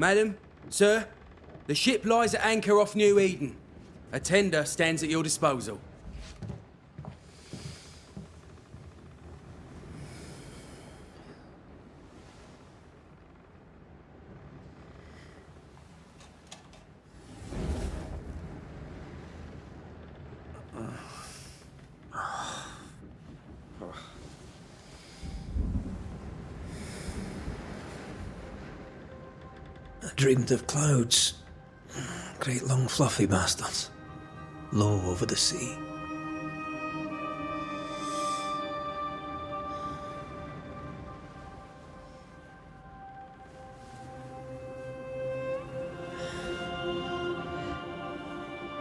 Madam, sir, the ship lies at anchor off New Eden. A tender stands at your disposal. I dreamed of clouds, great long fluffy bastards, low over the sea.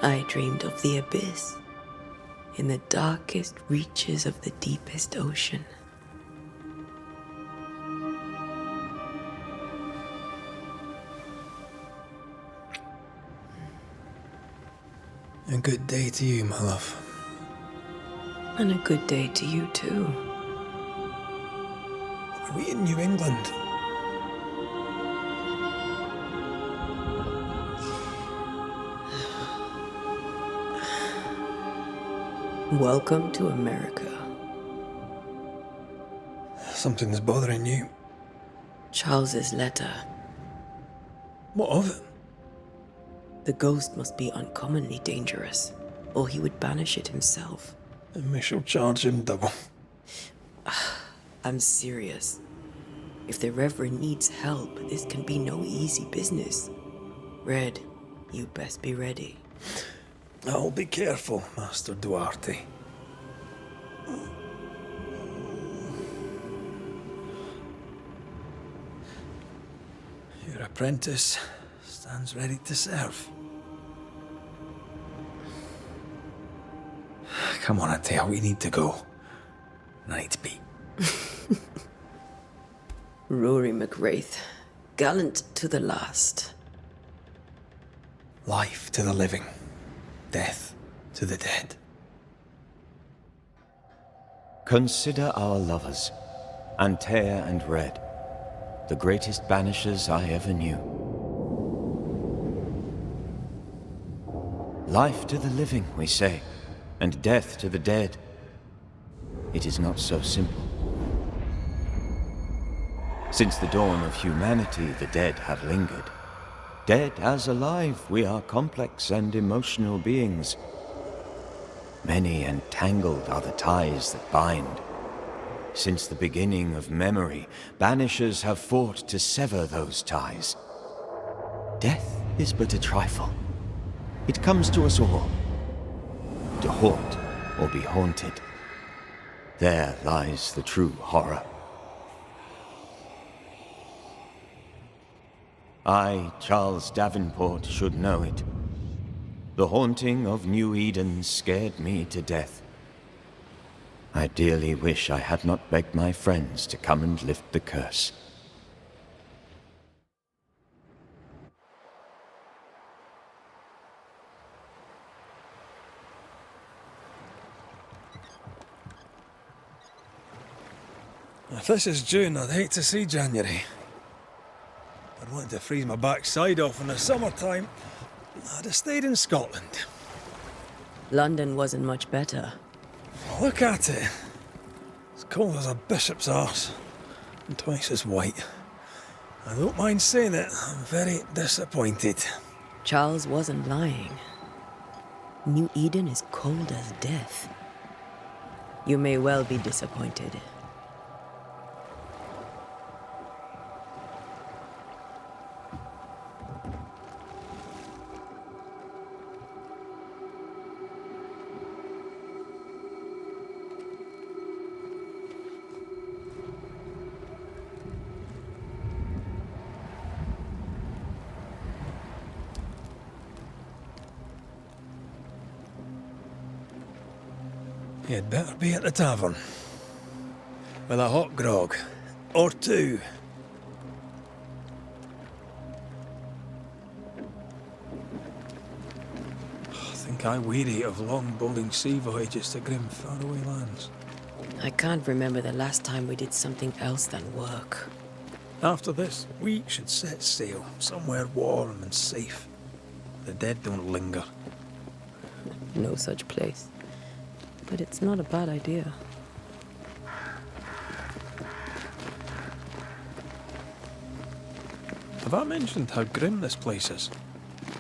I dreamed of the abyss, in the darkest reaches of the deepest ocean. A good day to you, my love. And a good day to you too. Are we in New England? Welcome to America. Something's bothering you. Charles's letter. What of it? The ghost must be uncommonly dangerous, or he would banish it himself. And we shall charge him double. I'm serious. If the Reverend needs help, this can be no easy business. Red, you best be ready. I'll be careful, Master Duarte. Your apprentice stands ready to serve. Come on, I tell you, we need to go. I need to be. Rory McWraith, gallant to the last. Life to the living, death to the dead. Consider our lovers, Antea and Red, the greatest banishers I ever knew. Life to the living, we say, and death to the dead. It is not so simple. Since the dawn of humanity, the dead have lingered. Dead as alive, we are complex and emotional beings. Many and tangled are the ties that bind. Since the beginning of memory, banishers have fought to sever those ties. Death is but a trifle. It comes to us all. To haunt or be haunted. There lies the true horror. I, Charles Davenport, should know it. The haunting of New Eden scared me to death. I dearly wish I had not begged my friends to come and lift the curse. If this is June, I'd hate to see January. I'd want to freeze my backside off in the summertime. I'd have stayed in Scotland. London wasn't much better. Look at it. As cold as a bishop's arse, and twice as white. I don't mind saying it, I'm very disappointed. Charles wasn't lying. New Eden is cold as death. You may well be disappointed. You'd better be at the tavern. With a hot grog. Or two. I think I weary of long boating sea voyages to grim faraway lands. I can't remember the last time we did something else than work. After this, we should set sail somewhere warm and safe. The dead don't linger. No such place. But it's not a bad idea. Have I mentioned how grim this place is?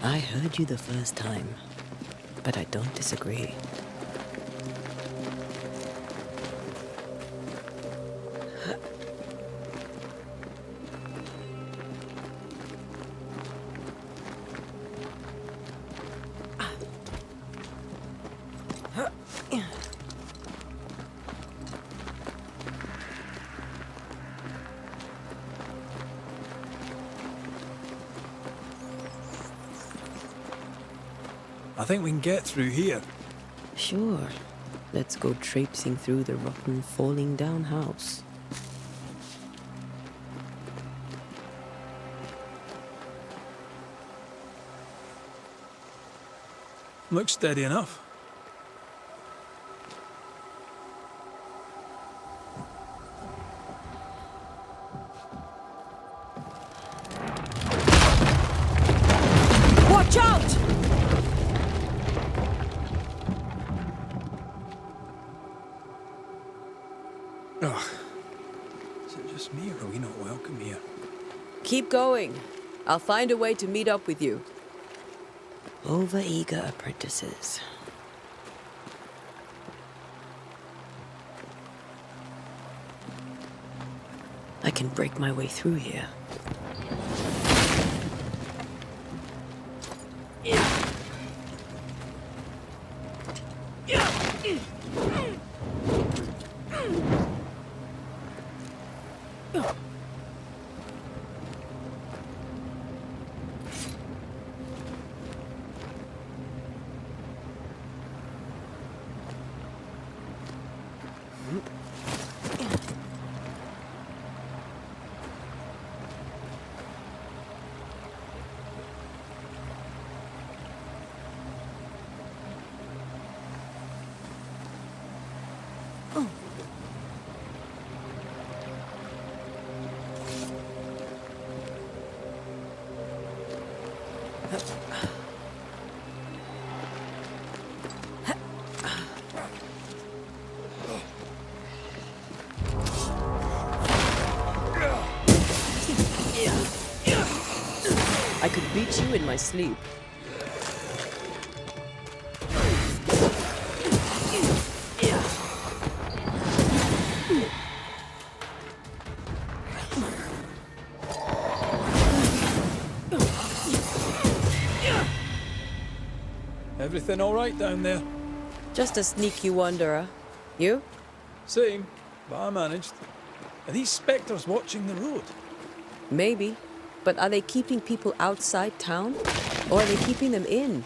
I heard you the first time, but I don't disagree. I think we can get through here. Sure. Let's go traipsing through the rotten, falling down house. Looks steady enough. Watch out! Ugh. Is it just me or are we not welcome here? Keep going. I'll find a way to meet up with you. Over-eager apprentices. I can break my way through here. I could beat you in my sleep. Everything all right down there? Just a sneaky wanderer. You? Same, but I managed. Are these spectres watching the road? Maybe. But are they keeping people outside town? Or are they keeping them in?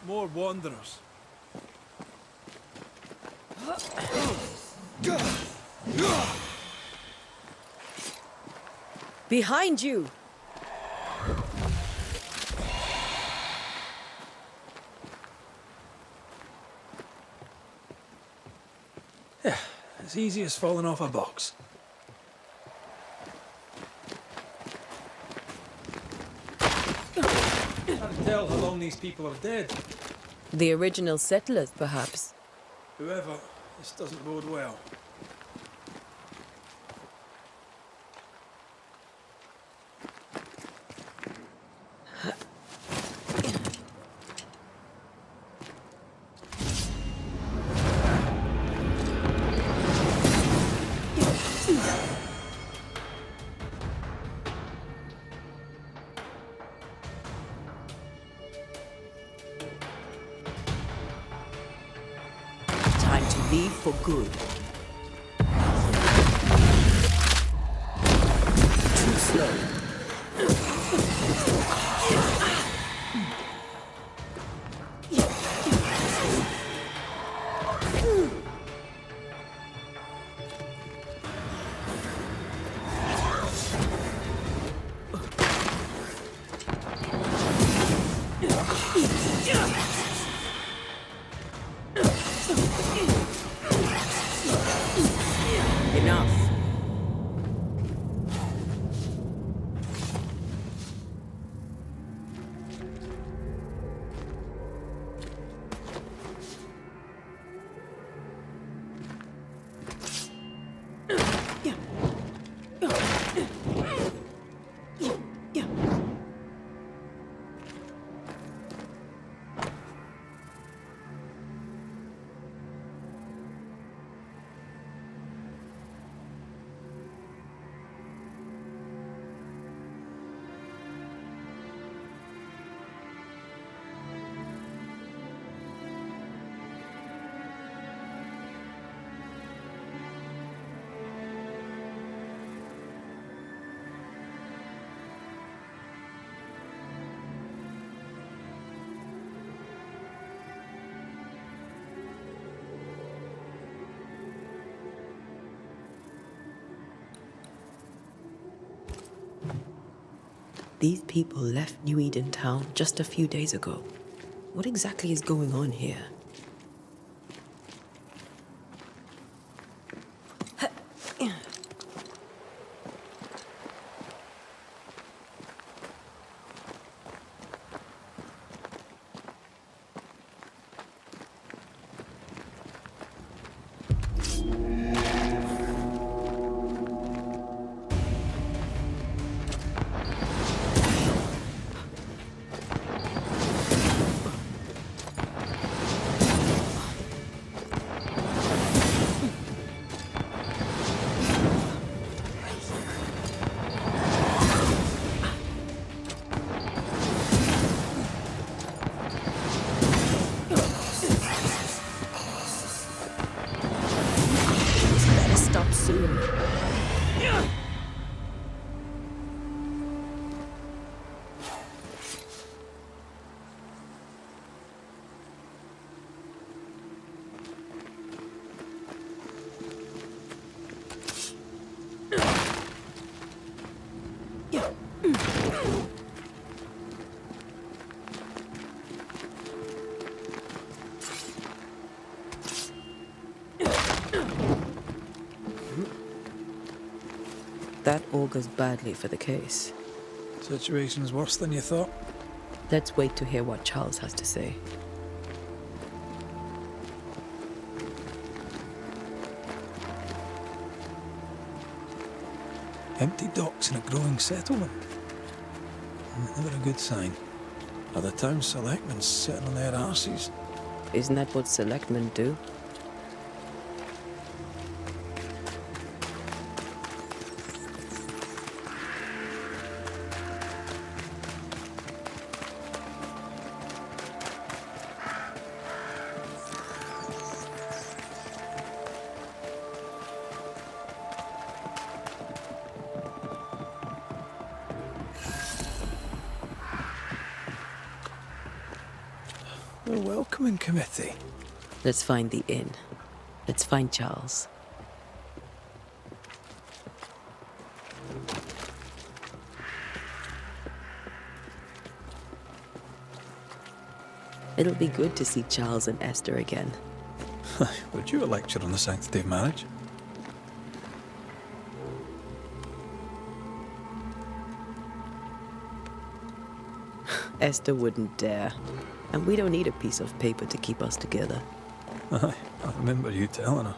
More wanderers. Behind you! Yeah, as easy as falling off a box. Can't tell how long these people are dead. The original settlers, perhaps. Whoever, this doesn't bode well. Time to leave for good. Too slow. Enough. These people left New Eden Town just a few days ago. What exactly is going on here? Soon. That augurs badly for the case. Situation's worse than you thought. Let's wait to hear what Charles has to say. Empty docks in a growing settlement. Never a good sign. Are the town selectmen sitting on their arses? Isn't that what selectmen do? The welcoming committee. Let's find the inn. Let's find Charles. It'll be good to see Charles and Esther again. Would you a lecture on the sanctity of marriage? Esther wouldn't dare. And we don't need a piece of paper to keep us together. Aye, I remember you telling her.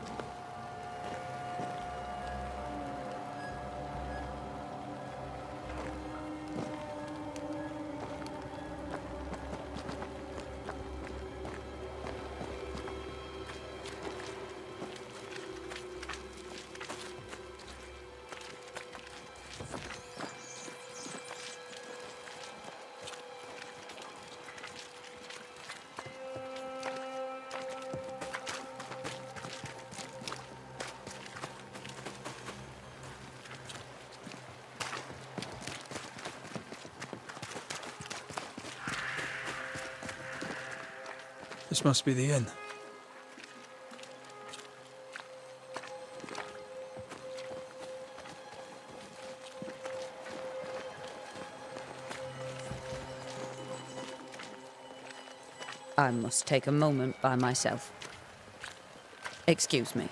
This must be the inn. I must take a moment by myself. Excuse me.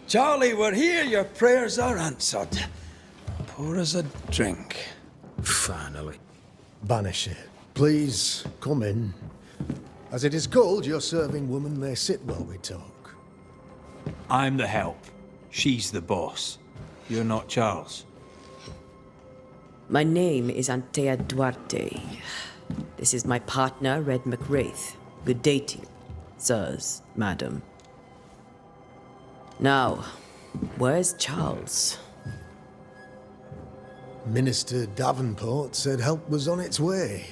Charlie, we're here. Your prayers are answered. Pour us a drink. Finally. Banisher, please come in. As it is cold, your serving woman may sit while we talk. I'm the help. She's the boss. You're not Charles. My name is Antea Duarte. This is my partner, Red McWraith. Good day to you, sirs, madam. Now, where's Charles? Minister Davenport said help was on its way.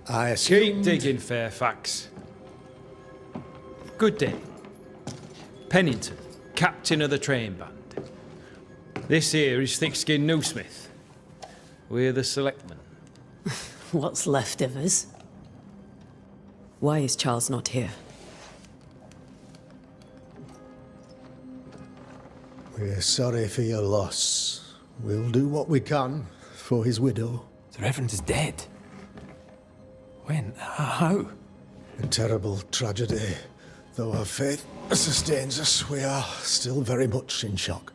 I assumed... Keep digging, Fairfax. Good day. Pennington, captain of the train band. This here is thick-skinned Newsmith. We're the selectmen. What's left of us? Why is Charles not here? We're sorry for your loss. We'll do what we can for his widow. The Reverend is dead. When? How? A terrible tragedy. Though our faith sustains us, we are still very much in shock.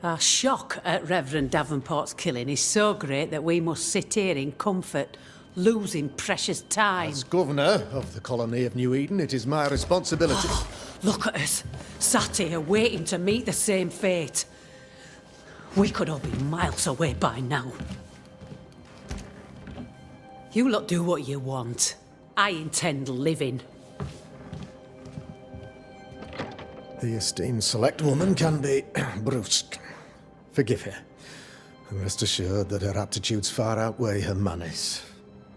Our shock at Reverend Davenport's killing is so great that we must sit here in comfort, losing precious time. As governor of the colony of New Eden, it is my responsibility. Look at us, sat here waiting to meet the same fate. We could all be miles away by now. You lot do what you want. I intend living. The esteemed select woman can be brusque. Forgive her. And rest assured that her aptitudes far outweigh her manners.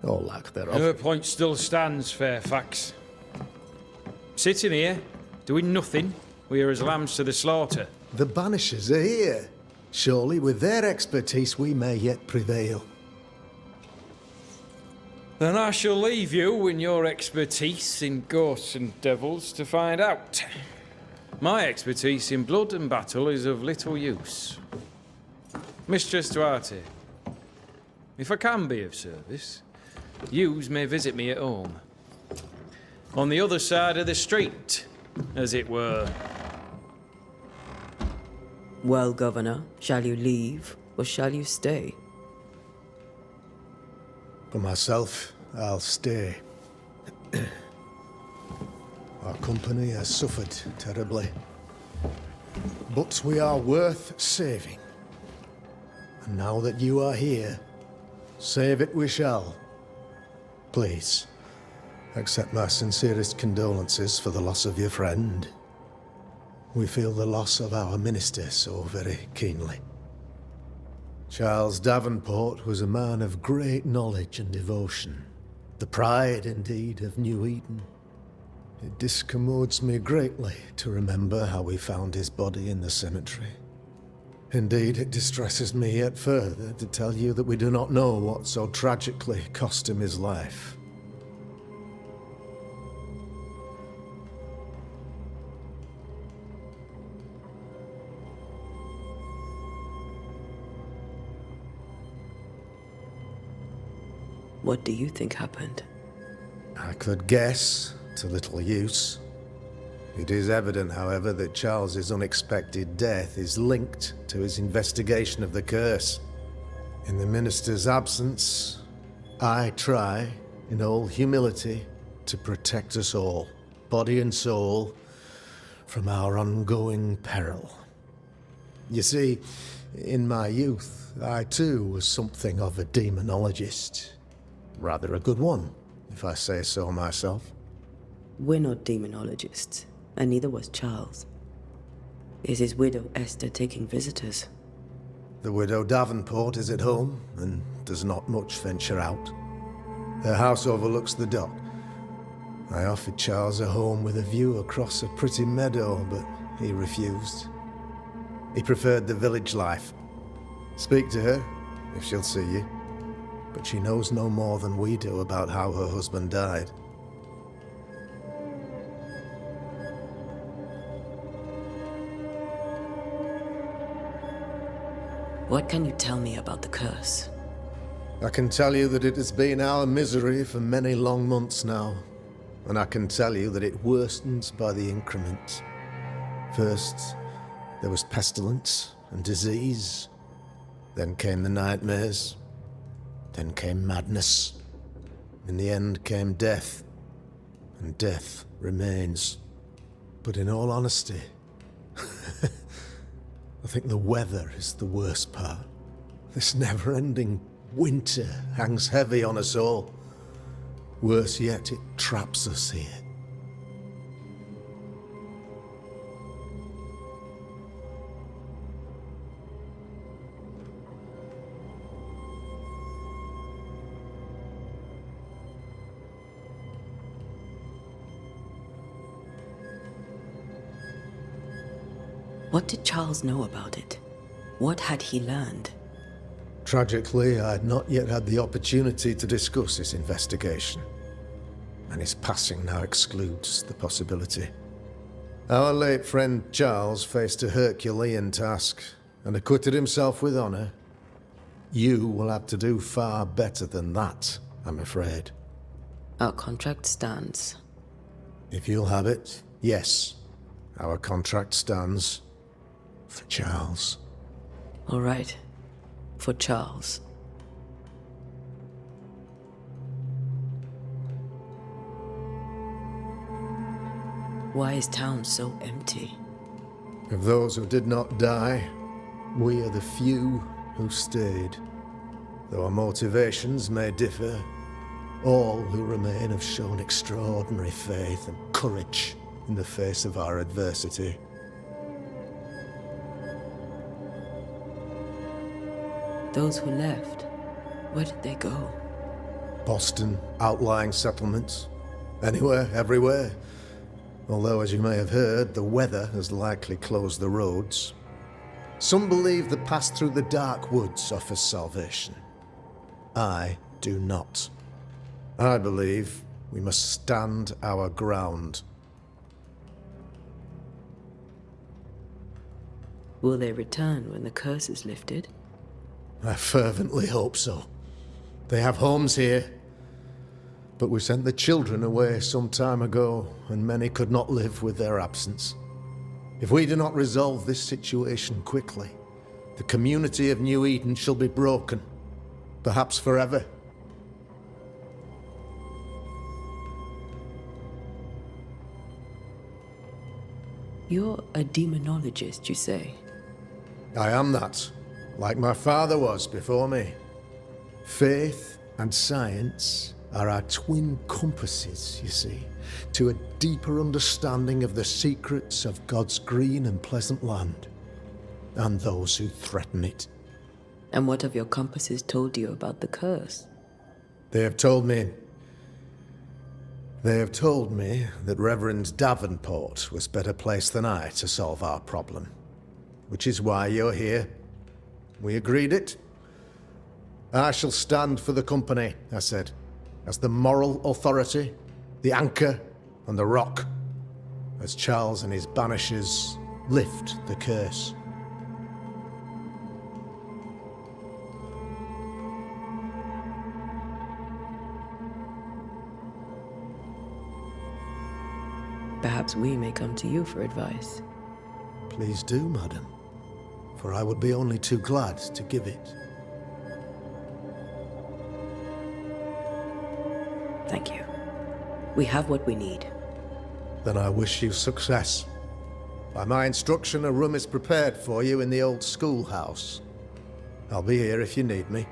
Or lack thereof. Her point still stands, Fairfax. Sitting here, doing nothing, we're as lambs to the slaughter. The Banishers are here. Surely with their expertise we may yet prevail. Then I shall leave you and your expertise in ghosts and devils to find out. My expertise in blood and battle is of little use. Mistress Duarte, if I can be of service, yous may visit me at home. On the other side of the street, as it were. Well, Governor, shall you leave or shall you stay? For myself, I'll stay. Our company has suffered terribly. But we are worth saving. And now that you are here, save it we shall. Please, accept my sincerest condolences for the loss of your friend. We feel the loss of our minister so very keenly. Charles Davenport was a man of great knowledge and devotion. The pride, indeed, of New Eden. It discommodes me greatly to remember how we found his body in the cemetery. Indeed, it distresses me yet further to tell you that we do not know what so tragically cost him his life. What do you think happened? I could guess, to little use. It is evident, however, that Charles's unexpected death is linked to his investigation of the curse. In the minister's absence, I try, in all humility, to protect us all, body and soul, from our ongoing peril. You see, in my youth, I too was something of a demonologist. Rather a good one, if I say so myself. We're not demonologists, and neither was Charles. Is his widow Esther taking visitors? The widow Davenport is at home and does not much venture out. Her house overlooks the dock. I offered Charles a home with a view across a pretty meadow, but he refused. He preferred the village life. Speak to her, if she'll see you. But she knows no more than we do about how her husband died. What can you tell me about the curse? I can tell you that it has been our misery for many long months now. And I can tell you that it worsens by the increment. First, there was pestilence and disease. Then came the nightmares. Then came madness. In the end came death. And death remains. But in all honesty, I think the weather is the worst part. This never-ending winter hangs heavy on us all. Worse yet, it traps us here. What did Charles know about it? What had he learned? Tragically, I had not yet had the opportunity to discuss his investigation, and his passing now excludes the possibility. Our late friend Charles faced a Herculean task and acquitted himself with honor. You will have to do far better than that, I'm afraid. Our contract stands. If you'll have it, yes, our contract stands for Charles. All right. For Charles. Why is town so empty? Of those who did not die, we are the few who stayed. Though our motivations may differ, all who remain have shown extraordinary faith and courage in the face of our adversity. Those who left, where did they go? Boston, outlying settlements. Anywhere, everywhere. Although, as you may have heard, the weather has likely closed the roads. Some believe the path through the dark woods offers salvation. I do not. I believe we must stand our ground. Will they return when the curse is lifted? I fervently hope so. They have homes here. But we sent the children away some time ago, and many could not live with their absence. If we do not resolve this situation quickly, the community of New Eden shall be broken, perhaps forever. You're a demonologist, you say? I am that, like my father was before me. Faith and science are our twin compasses, you see, to a deeper understanding of the secrets of God's green and pleasant land, and those who threaten it. And what have your compasses told you about the curse? They have told me that Reverend Davenport was better placed than I to solve our problem. which is why you're here. We agreed it. I shall stand for the company, I said, as the moral authority, the anchor and the rock, as Charles and his Banishers lift the curse. Perhaps we may come to you for advice. Please do, madam, for I would be only too glad to give it. Thank you. We have what we need. Then I wish you success. By my instruction, a room is prepared for you in the old schoolhouse. I'll be here if you need me.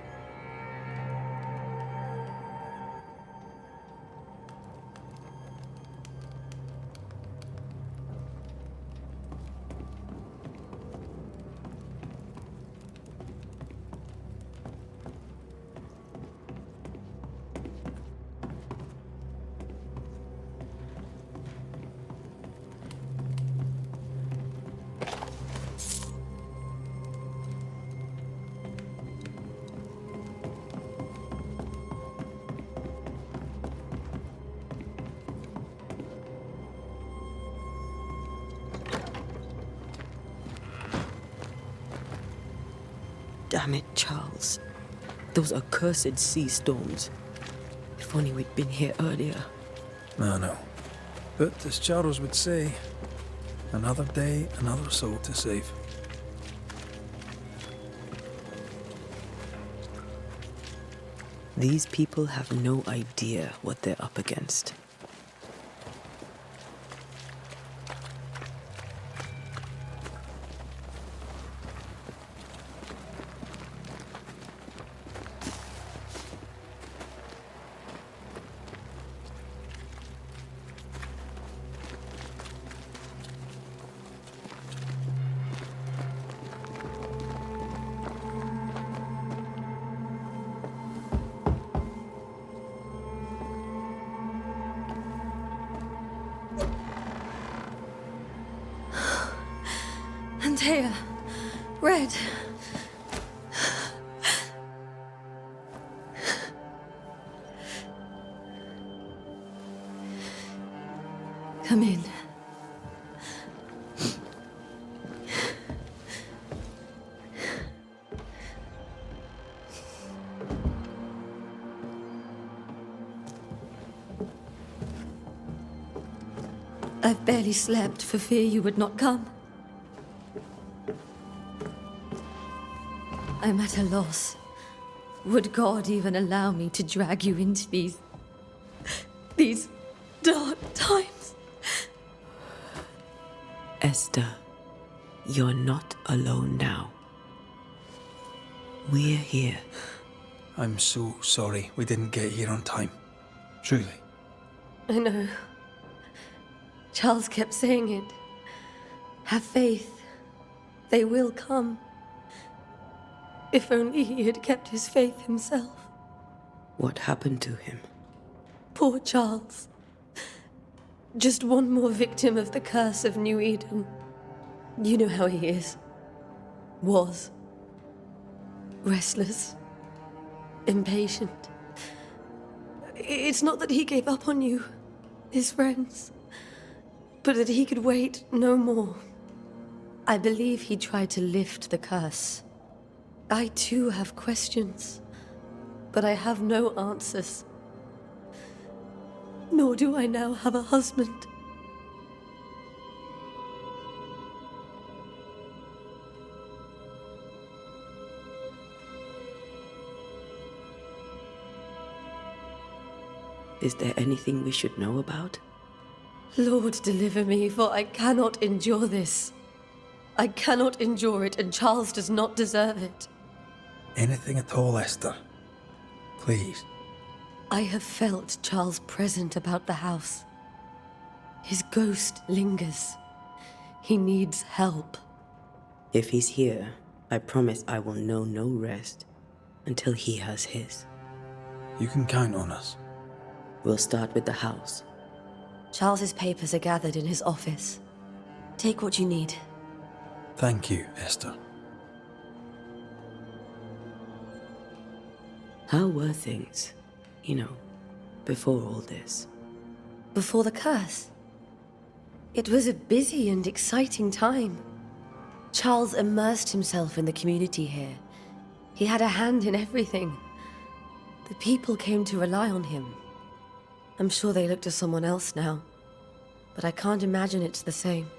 Damn it, Charles. Those accursed sea storms. If only we'd been here earlier. I know. But as Charles would say, another day, another soul to save. These people have no idea what they're up against. Antea, Red. Come in. I've barely slept for fear you would not come. I'm at a loss. Would God even allow me to drag you into these dark times? Esther, you're not alone now. We're here. I'm so sorry we didn't get here on time. Truly. I know. Charles kept saying it. Have faith. They will come. If only he had kept his faith himself. What happened to him? Poor Charles. Just one more victim of the curse of New Eden. You know how he is. Was. Restless. Impatient. It's not that he gave up on you, his friends, but that he could wait no more. I believe he tried to lift the curse. I too have questions, but I have no answers. Nor do I now have a husband. Is there anything we should know about? Lord, deliver me, for I cannot endure this. I cannot endure it, and Charles does not deserve it. Anything at all, Esther. Please. I have felt Charles present about the house. His ghost lingers. He needs help. If he's here, I promise I will know no rest until he has his. You can count on us. We'll start with the house. Charles's papers are gathered in his office. Take what you need. Thank you, Esther. How were things, before all this? Before the curse. It was a busy and exciting time. Charles immersed himself in the community here. He had a hand in everything. The people came to rely on him. I'm sure they look to someone else now, but I can't imagine it's the same.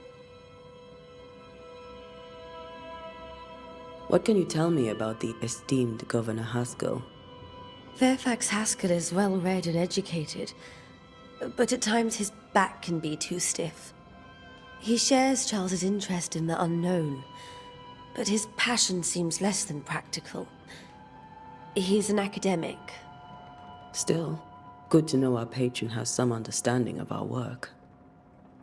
What can you tell me about the esteemed Governor Haskell? Fairfax Haskell is well read and educated, but at times his back can be too stiff. He shares Charles's interest in the unknown, but his passion seems less than practical. He's an academic. Still, good to know our patron has some understanding of our work.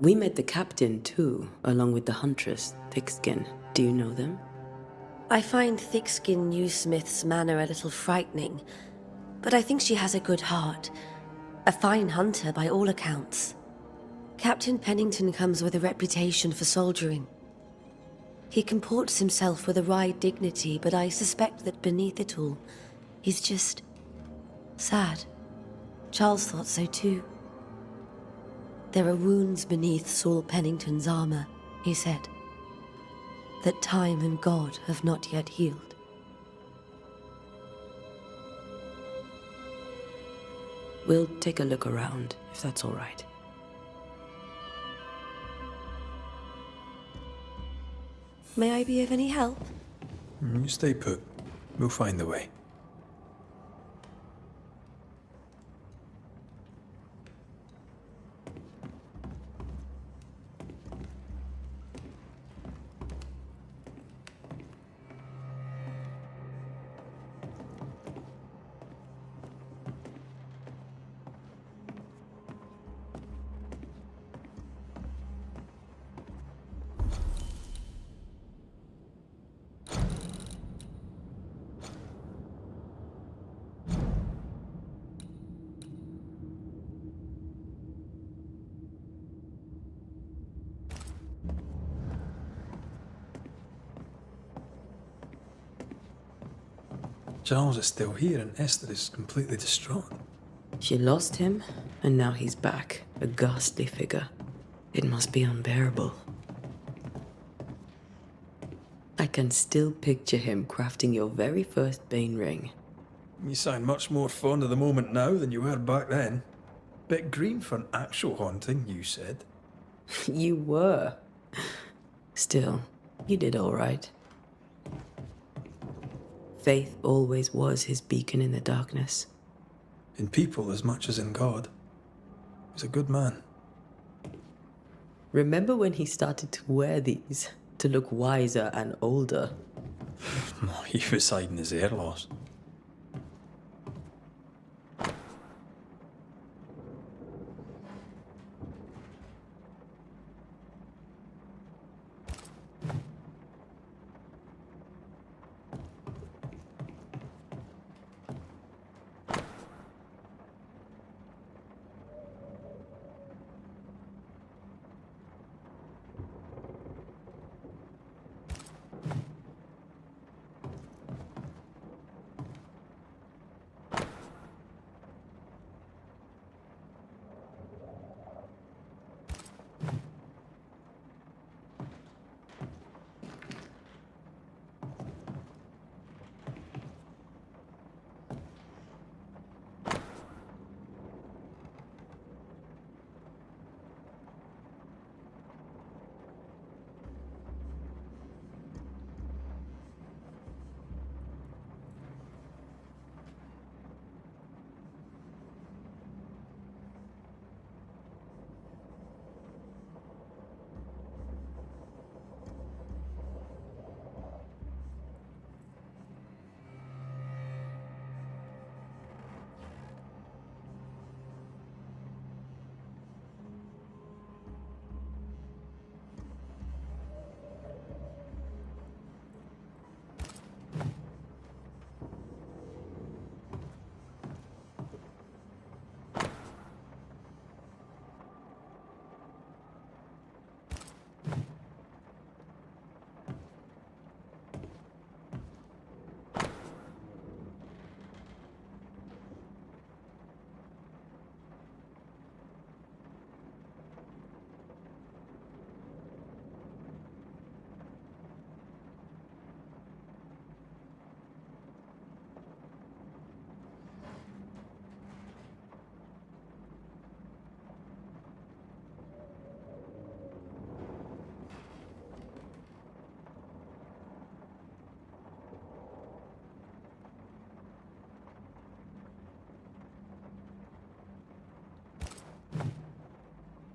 We met the captain too, along with the huntress, Thickskin. Do you know them? I find Thickskin Newsmith's manner a little frightening, but I think she has a good heart. A fine hunter by all accounts. Captain Pennington comes with a reputation for soldiering. He comports himself with a wry dignity, but I suspect that beneath it all, he's just sad. Charles thought so too. There are wounds beneath Saul Pennington's armor, he said, that time and God have not yet healed. We'll take a look around, if that's all right. May I be of any help? You stay put. We'll find the way. Charles is still here and Esther is completely distraught. She lost him, and now he's back, a ghastly figure. It must be unbearable. I can still picture him crafting your very first Bane ring. You sound much more fond of the moment now than you were back then. Bit green for an actual haunting, you said. You were. Still, you did all right. Faith always was his beacon in the darkness. In people as much as in God. He's a good man. Remember when he started to wear these to look wiser and older? He was hiding his hair loss.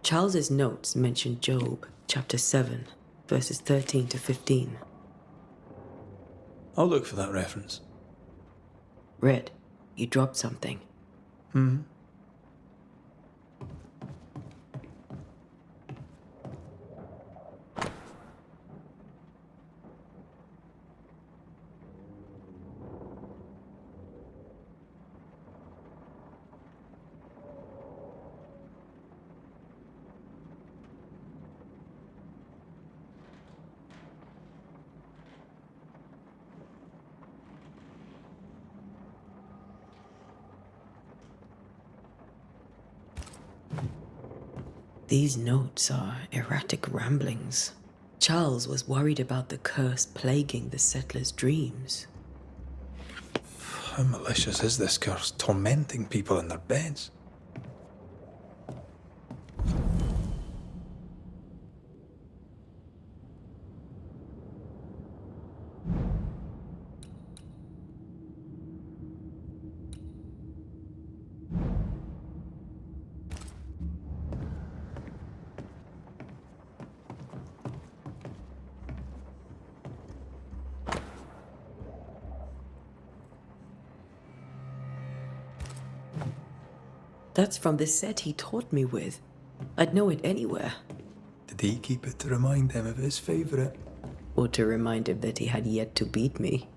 Charles's notes mention Job, chapter 7, verses 13 to 15. I'll look for that reference. Red, you dropped something. These notes are erratic ramblings. Charles was worried about the curse plaguing the settlers' dreams. How malicious is this curse, tormenting people in their beds? That's from the set he taught me with. I'd know it anywhere. Did he keep it to remind him of his favourite? Or to remind him that he had yet to beat me.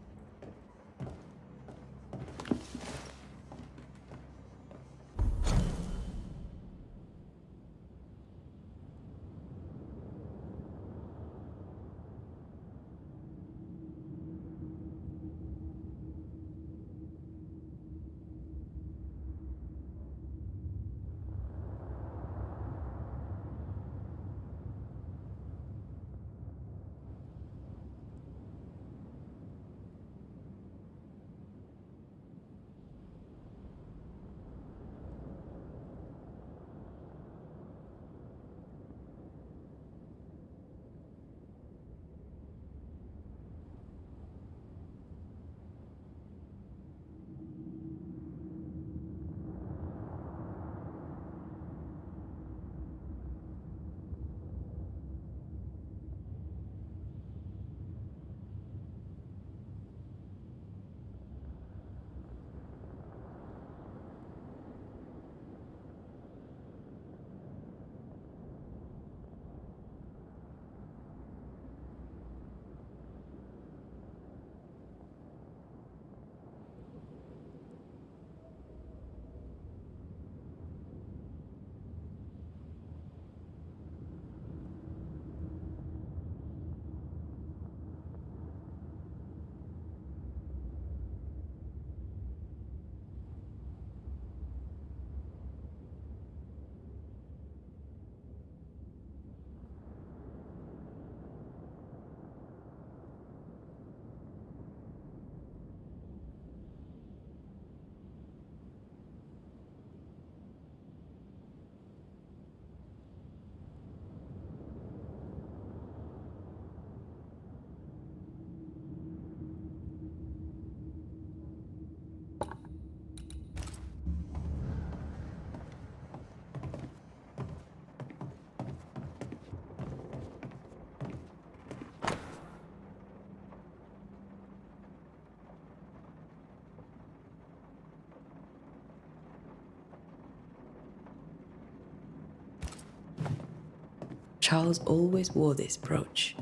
Charles always wore this brooch.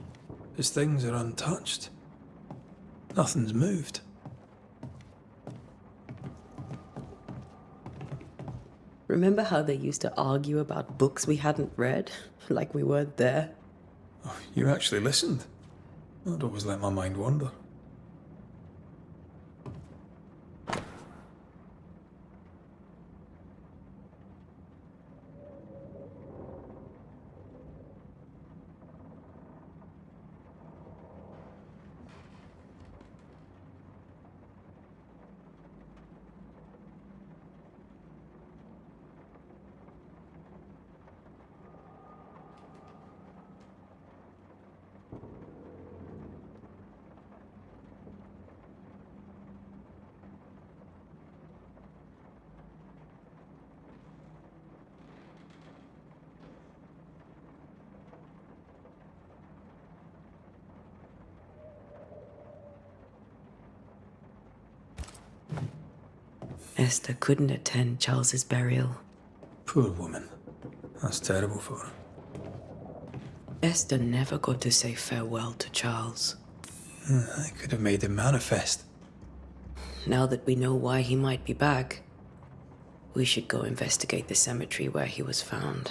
His things are untouched. Nothing's moved. Remember how they used to argue about books we hadn't read? Like we weren't there? Oh, you actually listened? I'd always let my mind wander. Esther couldn't attend Charles's burial. Poor woman. That's terrible for her. Esther never got to say farewell to Charles. I could have made him manifest. Now that we know why he might be back, we should go investigate the cemetery where he was found.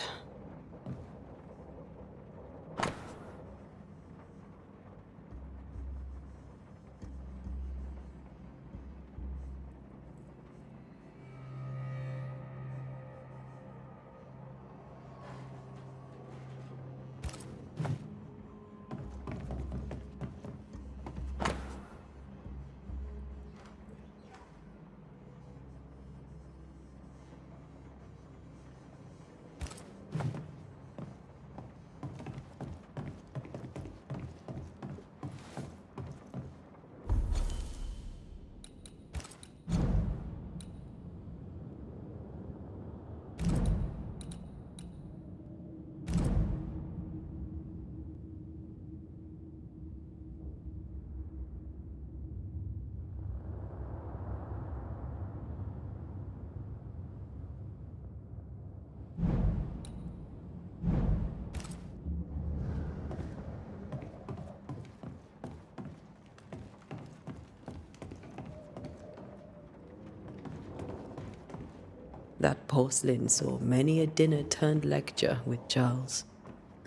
That porcelain saw many a dinner turned lecture with Charles.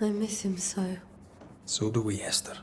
I miss him so. So do we, Esther.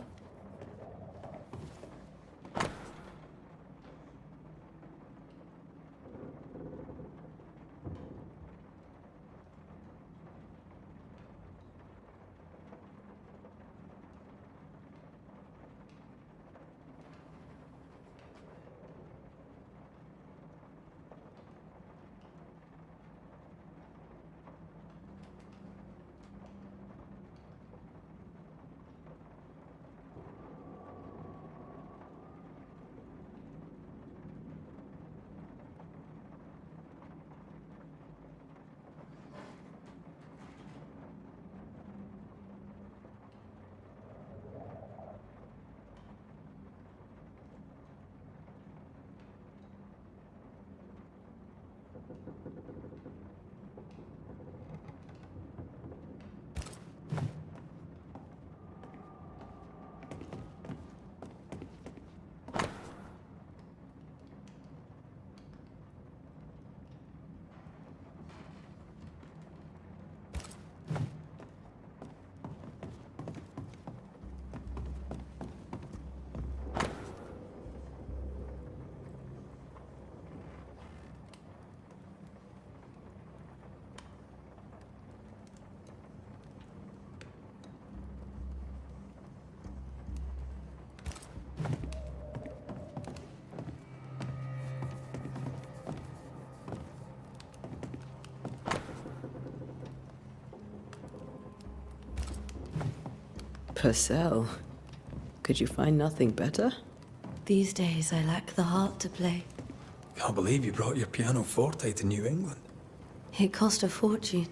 Purcell, could you find nothing better? These days I lack the heart to play. Can't believe you brought your pianoforte to New England. It cost a fortune.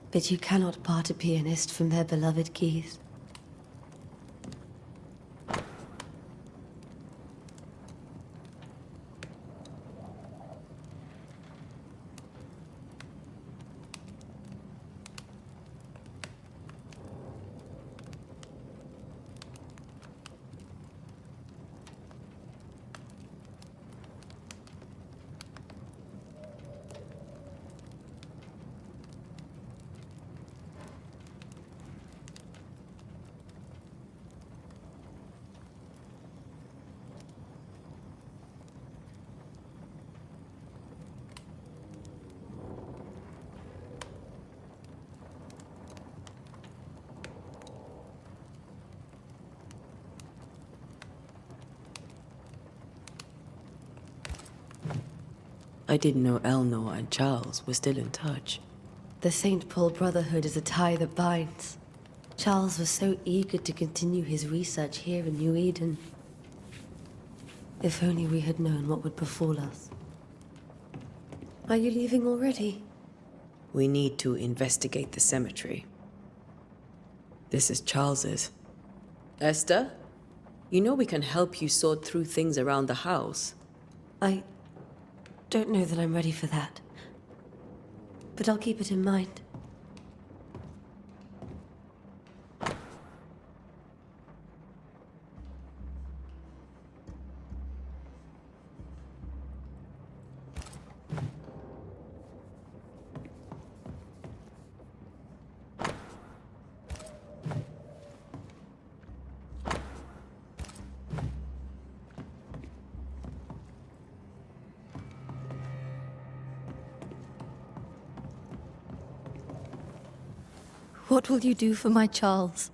But you cannot part a pianist from their beloved keys. I didn't know Eleanor and Charles were still in touch. The St. Paul Brotherhood is a tie that binds. Charles was so eager to continue his research here in New Eden. If only we had known what would befall us. Are you leaving already? We need to investigate the cemetery. This is Charles's. Esther, you know we can help you sort through things around the house. don't know that I'm ready for that. But I'll keep it in mind. What will you do for my Charles?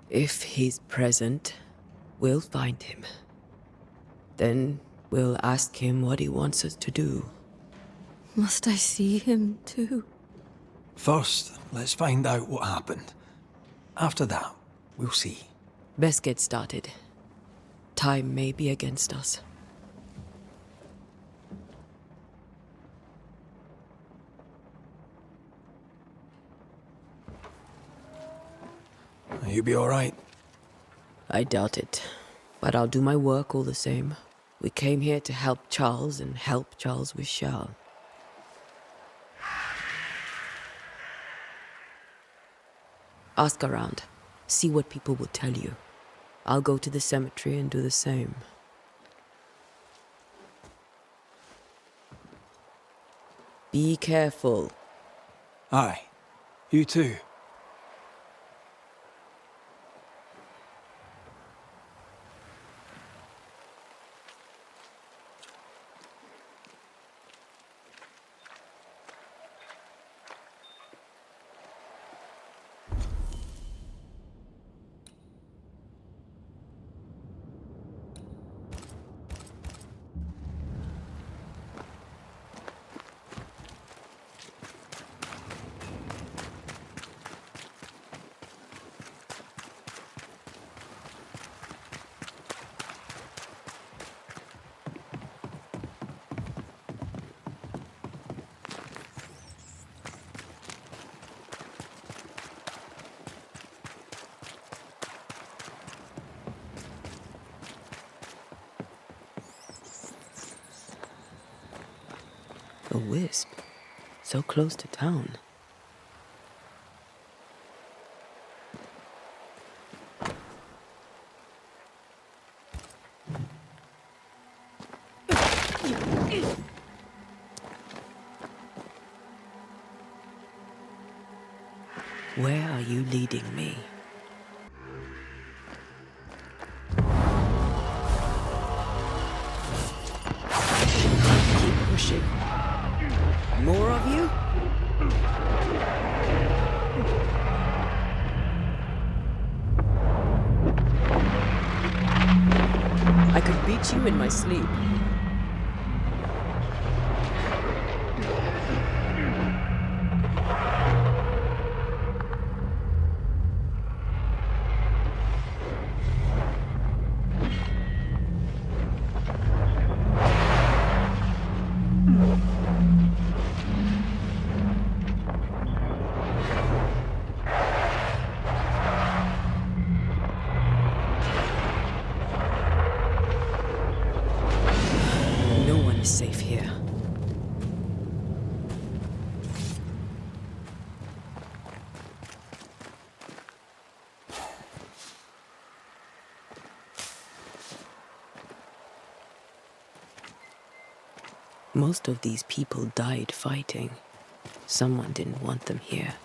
If he's present, we'll find him. Then we'll ask him what he wants us to do. Must I see him too? First, let's find out what happened. After that, we'll see. Best get started. Time may be against us. You be alright? I doubt it. But I'll do my work all the same. We came here to help Charles, and help Charles we shall. Ask around. See what people will tell you. I'll go to the cemetery and do the same. Be careful. Aye. You too. A wisp. So close to town. Where are you leading me? Keep pushing. More of you? I could beat you in my sleep. Safe here. Most of these people died fighting. Someone didn't want them here.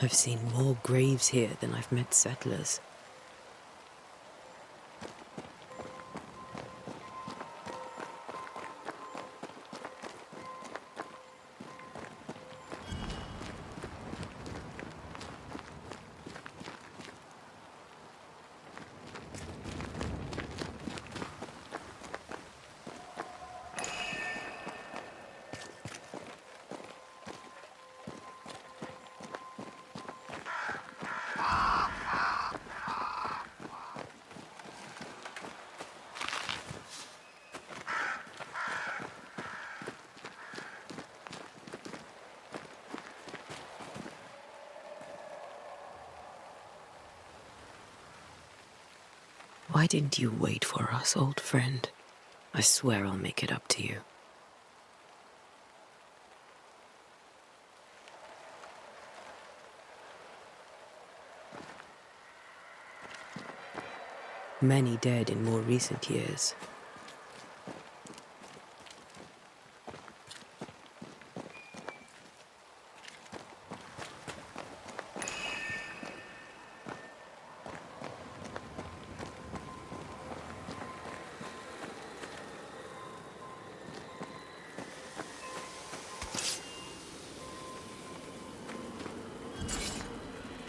I've seen more graves here than I've met settlers. Why didn't you wait for us, old friend? I swear I'll make it up to you. Many dead in more recent years.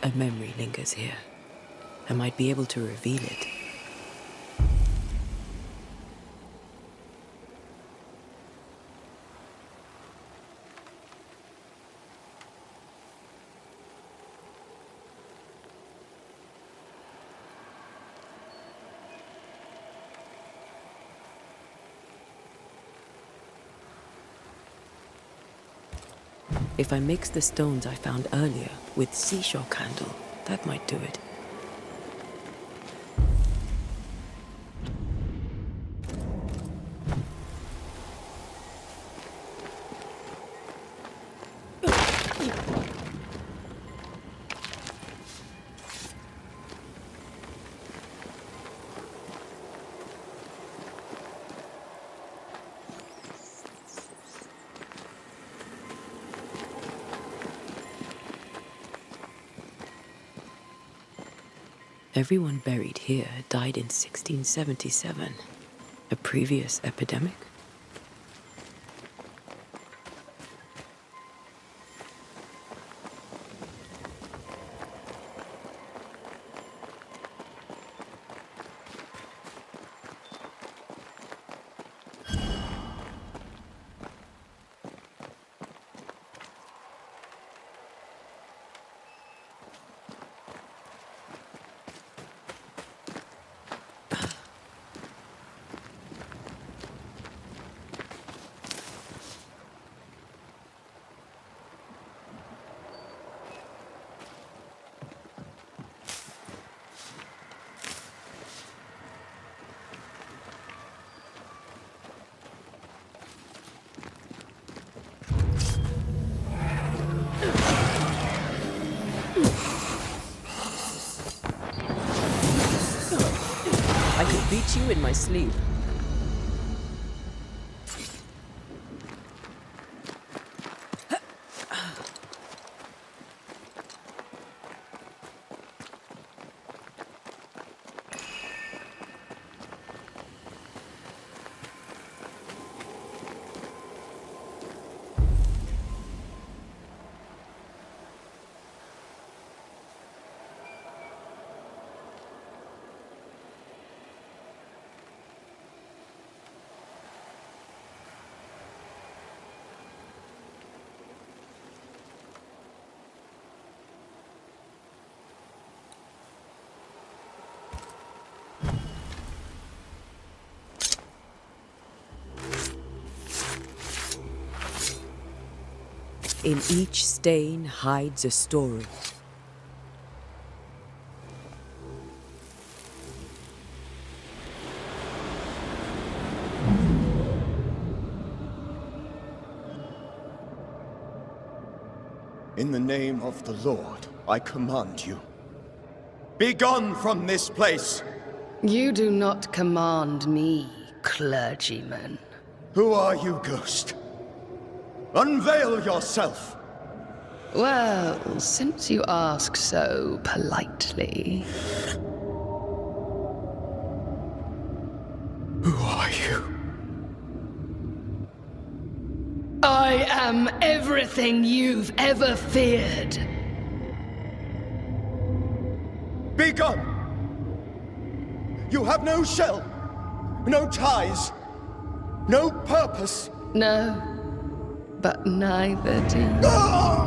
A memory lingers here. I might be able to reveal it. If I mix the stones I found earlier with seashore candle, that might do it. Everyone buried here died in 1677. A previous epidemic? I could beat you in my sleep. In each stain hides a story. In the name of the Lord, I command you. Begone from this place! You do not command me, clergyman. Who are you, ghost? Unveil yourself! Well, since you ask so politely... Who are you? I am everything you've ever feared. Begone! You have no shell, no ties, no purpose. No, but neither do you.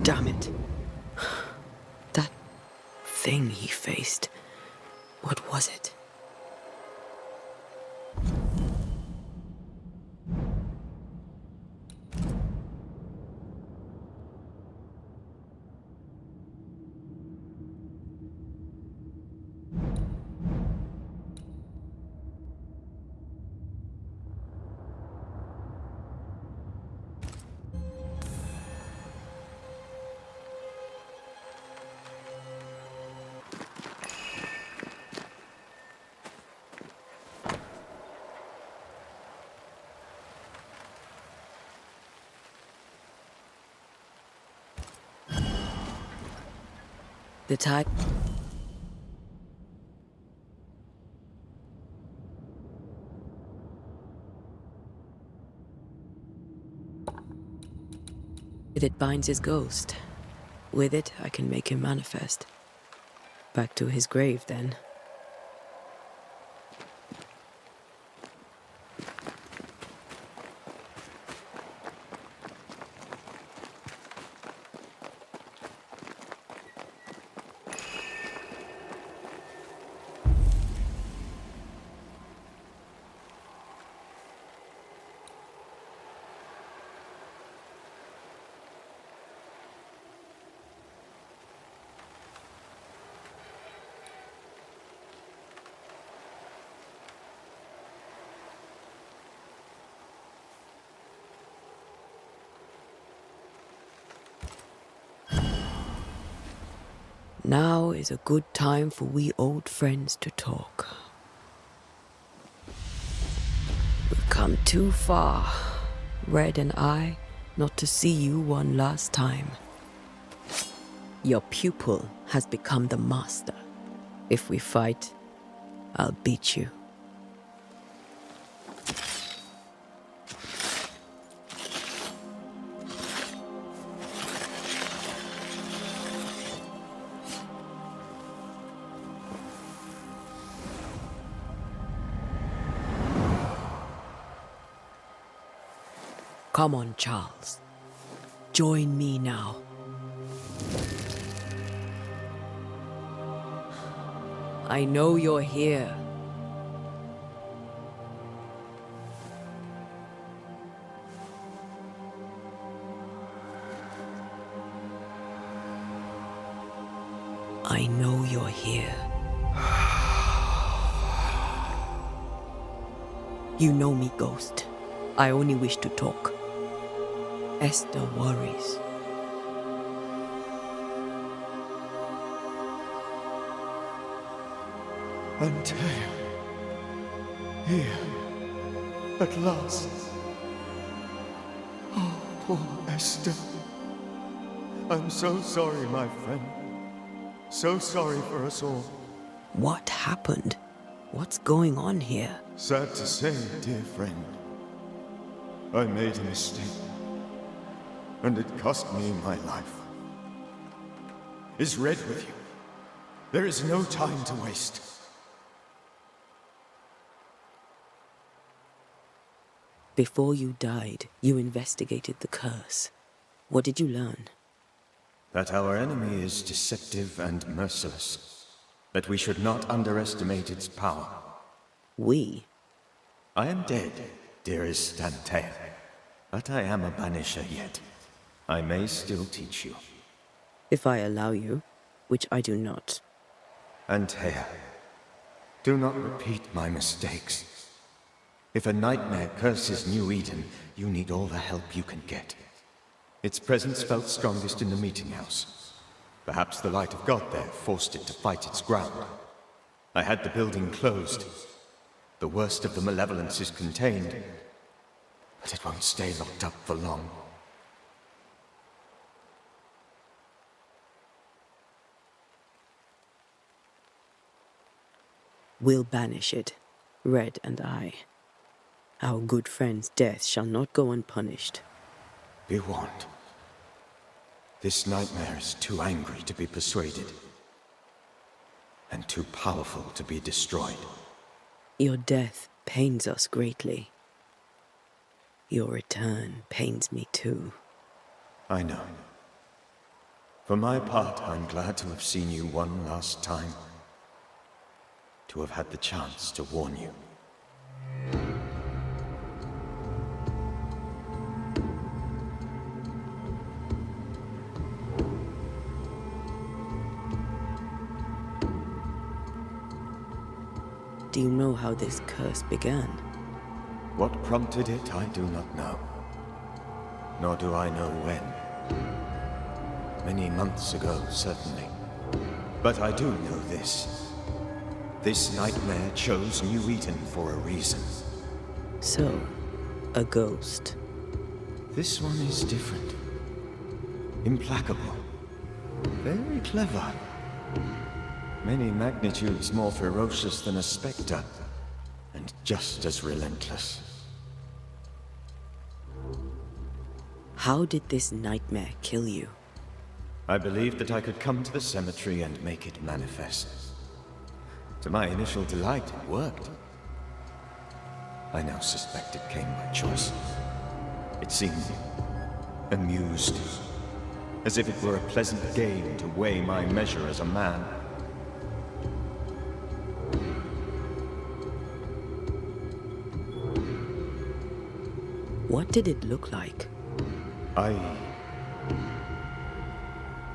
Damn it. That thing he faced. What was it? The tide. It binds his ghost. With it, I can make him manifest. Back to his grave, then. Now is a good time for we old friends to talk. We've come too far, Red and I, not to see you one last time. Your pupil has become the master. If we fight, I'll beat you. Come on, Charles. Join me now. I know you're here. I know you're here. You know me, Ghost. I only wish to talk. Esther worries. Until here, at last. Oh, poor Esther. I'm so sorry, my friend. So sorry for us all. What happened? What's going on here? Sad to say, dear friend, I made a mistake, and it cost me my life. Is Red with you? There is no time to waste. Before you died, you investigated the curse. What did you learn? That our enemy is deceptive and merciless. That we should not underestimate its power. We? I am dead, dearest Antea. But I am a banisher yet. I may still teach you. If I allow you, which I do not. Antea, do not repeat my mistakes. If a nightmare curses New Eden, you need all the help you can get. Its presence felt strongest in the meeting house. Perhaps the light of God there forced it to fight its ground. I had the building closed. The worst of the malevolence is contained, but it won't stay locked up for long. We'll banish it, Red and I. Our good friend's death shall not go unpunished. Be warned. This nightmare is too angry to be persuaded, and too powerful to be destroyed. Your death pains us greatly. Your return pains me too. I know. For my part, I'm glad to have seen you one last time. To have had the chance to warn you. Do you know how this curse began? What prompted it, I do not know. Nor do I know when. Many months ago, certainly. But I do know this. This nightmare chose New Eden for a reason. So, a ghost. This one is different. Implacable. Very clever. Many magnitudes more ferocious than a spectre, and just as relentless. How did this nightmare kill you? I believed that I could come to the cemetery and make it manifest. To my initial delight, it worked. I now suspect it came by choice. It seemed amused, as if it were a pleasant game to weigh my measure as a man. What did it look like? I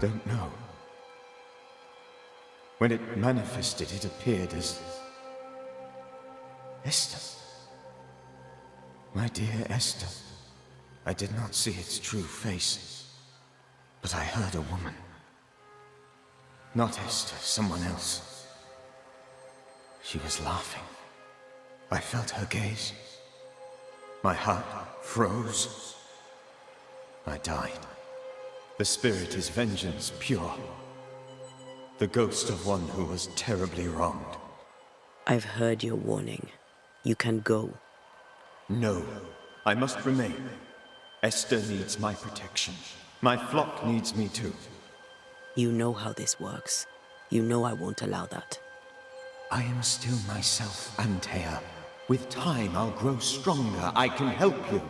don't know. When it manifested, it appeared as Esther. My dear Esther. I did not see its true face, but I heard a woman. Not Esther, someone else. She was laughing. I felt her gaze. My heart froze. I died. The spirit is vengeance pure. The ghost of one who was terribly wronged. I've heard your warning. You can go. No, I must remain. Esther needs my protection. My flock needs me too. You know how this works. You know I won't allow that. I am still myself, Antea. With time, I'll grow stronger. I can help you.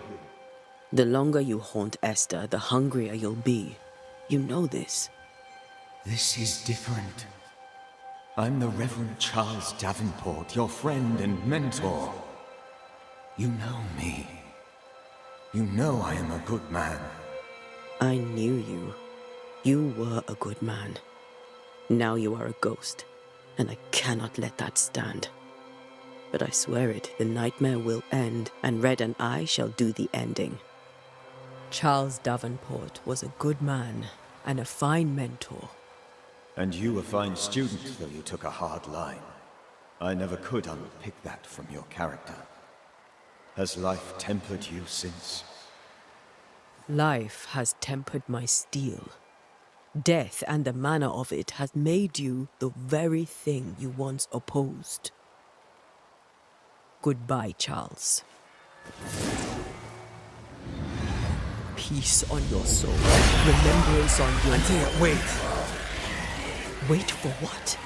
The longer you haunt Esther, the hungrier you'll be. You know this. This is different. I'm the Reverend Charles Davenport, your friend and mentor. You know me. You know I am a good man. I knew you. You were a good man. Now you are a ghost, and I cannot let that stand. But I swear it, the nightmare will end, and Red and I shall do the ending. Charles Davenport was a good man and a fine mentor. And you a fine student, though you took a hard line. I never could unpick that from your character. Has life tempered you since? Life has tempered my steel. Death and the manner of it has made you the very thing you once opposed. Goodbye, Charles. Peace on your soul. Remembrance on your... Antea, wait! Wait for what?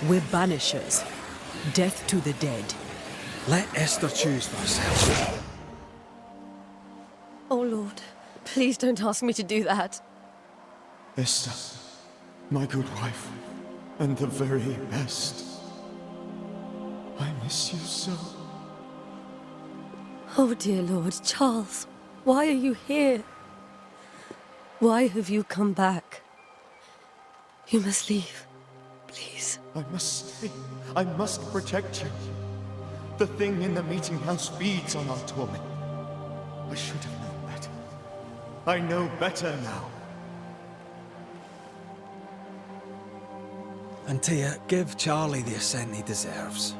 We're banishers. Death to the dead. Let Esther choose for herself. Oh, Lord. Please don't ask me to do that. Esther, my good wife, and the very best. I miss you so. Oh, dear Lord, Charles. Why are you here? Why have you come back? You must leave. Please. I must stay. I must protect you. The thing in the meeting house feeds on our torment. I should have known better. I know better now. Antea, give Charlie the ascent he deserves.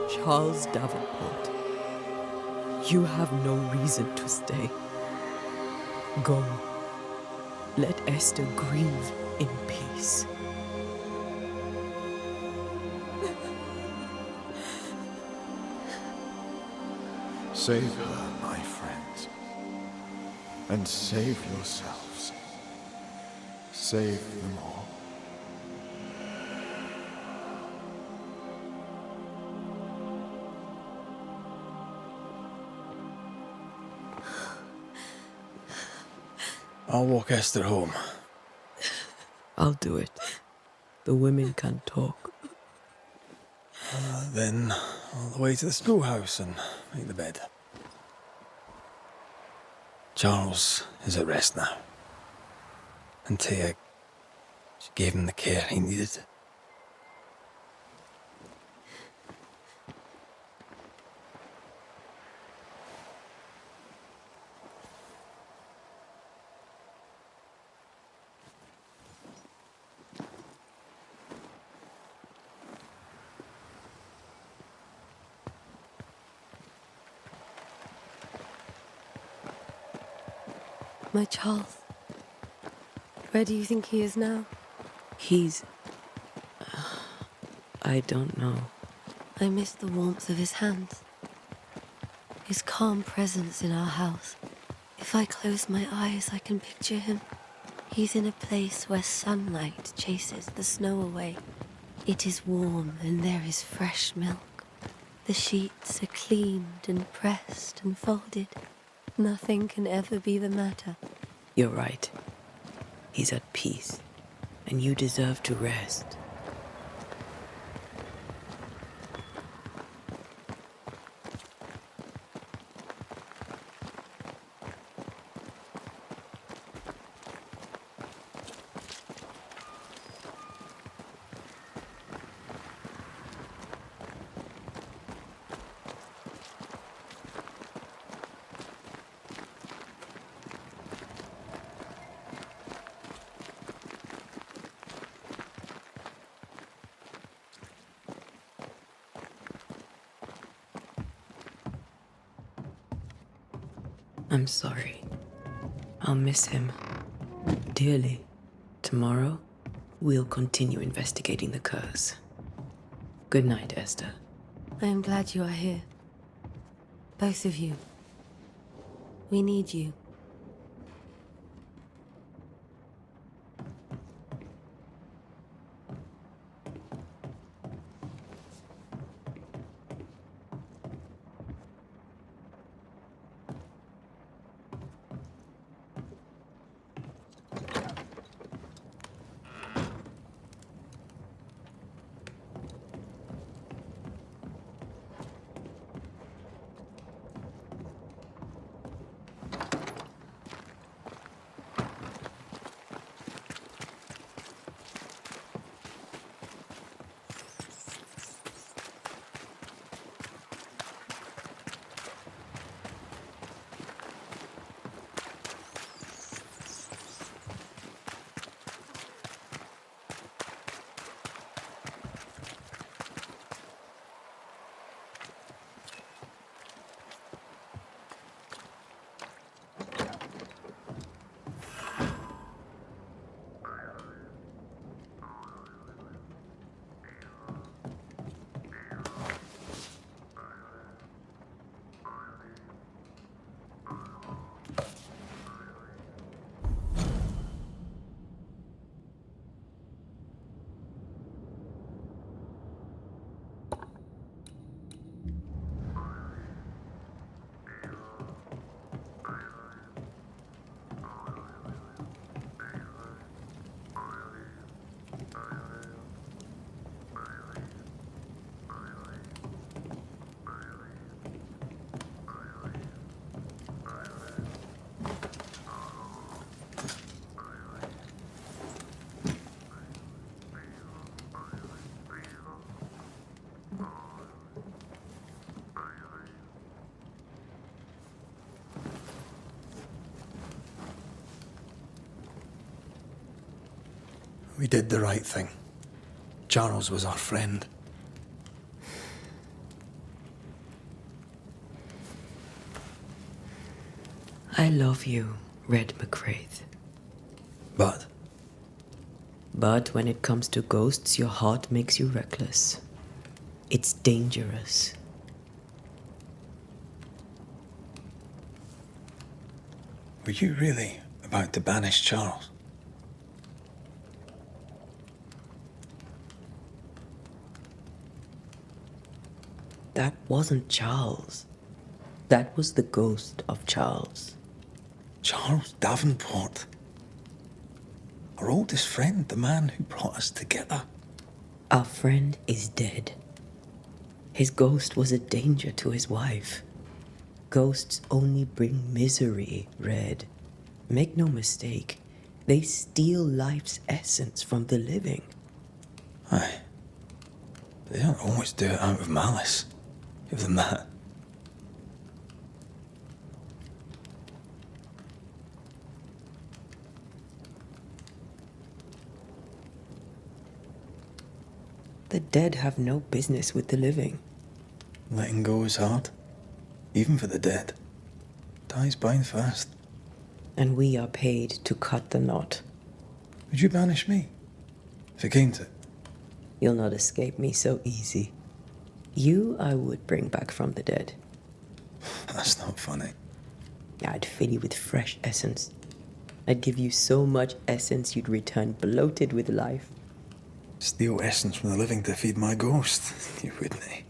Charles Davenport, you have no reason to stay. Go. Let Esther grieve in peace. Save her, my friends. And save yourselves. Save them all. I'll walk Esther home. I'll do it. The women can talk. Then all the way to the schoolhouse and make the bed. Charles is at rest now. Antea, she gave him the care he needed. My Charles. Where do you think he is now? He's... I don't know. I miss the warmth of his hands. His calm presence in our house. If I close my eyes, I can picture him. He's in a place where sunlight chases the snow away. It is warm and there is fresh milk. The sheets are cleaned and pressed and folded. Nothing can ever be the matter. You're right. He's at peace, and you deserve to rest. I'm sorry. I'll miss him dearly. Tomorrow, we'll continue investigating the curse. Good night, Esther. I am glad you are here. Both of you. We need you. We did the right thing. Charles was our friend. I love you, Red McCraith. But But when it comes to ghosts, your heart makes you reckless. It's dangerous. were you really about to banish Charles? That wasn't Charles. That was the ghost of Charles. Charles Davenport. Our oldest friend, the man who brought us together. Our friend is dead. His ghost was a danger to his wife. Ghosts only bring misery, Red. Make no mistake, they steal life's essence from the living. Aye. They don't always do it out of malice. Give them that. The dead have no business with the living. Letting go is hard. Even for the dead. Ties bind fast. And we are paid to cut the knot. Would you banish me? If it came to it? You'll not escape me so easy. You I would bring back from the dead. That's not funny. I'd fill you with fresh essence. I'd give you so much essence you'd return bloated with life. Steal essence from the living to feed my ghost. You wouldn't, eh?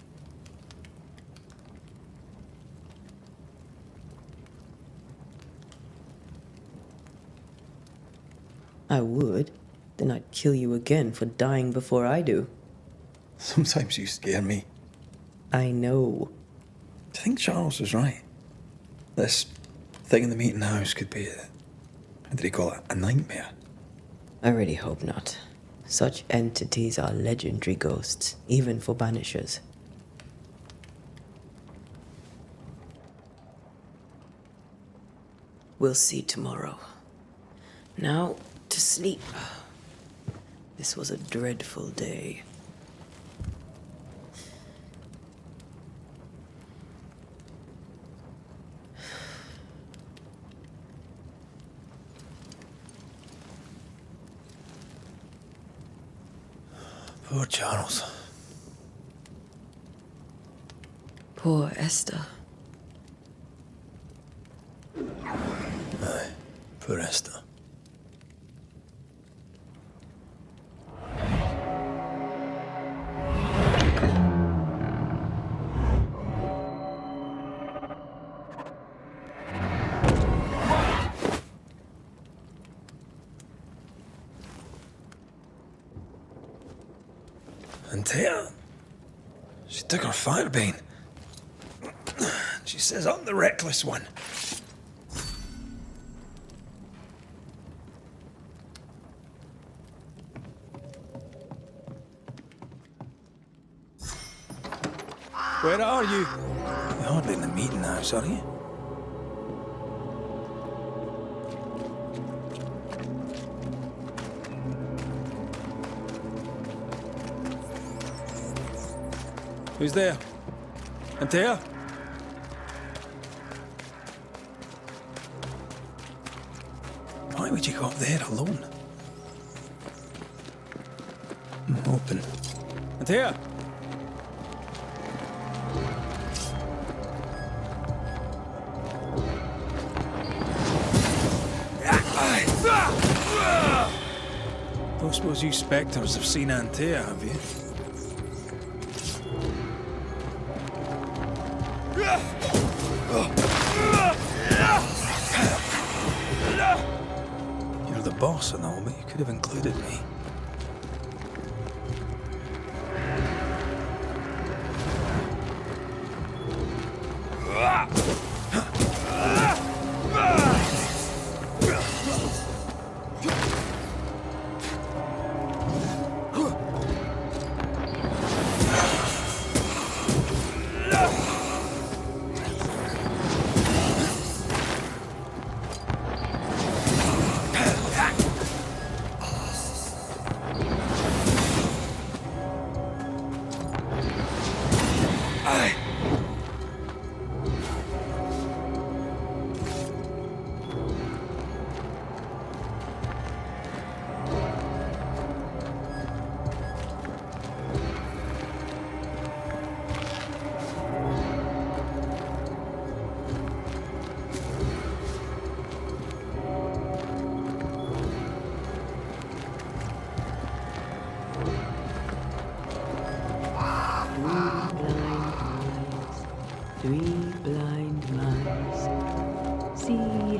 I would. Then I'd kill you again for dying before I do. Sometimes you scare me. I know. Do you think Charles was right? This thing in the meeting house could be how did he call it? A nightmare? I really hope not. Such entities are legendary ghosts, even for Banishers. We'll see tomorrow. Now, to sleep. This was a dreadful day. Poor Charles. Poor Esther. Aye, poor Esther. And Taya, she took her firebane. She says I'm the reckless one. Where are you? You're hardly in the meeting house, are you? Who's there? Antea? Why would you go up there alone? Open. Antea? Don't suppose you spectres have seen Antea, have you? You're the boss and all, but you could have included me.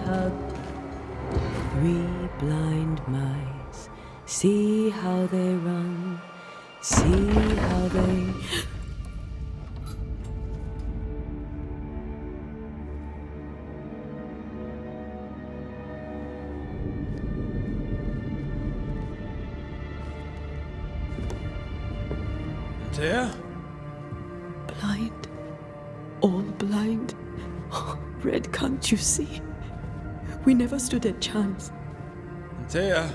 how three blind mice, see how they run, see how they... There? Blind. All blind. Oh, Red, can't you see? We never stood a chance. Antea,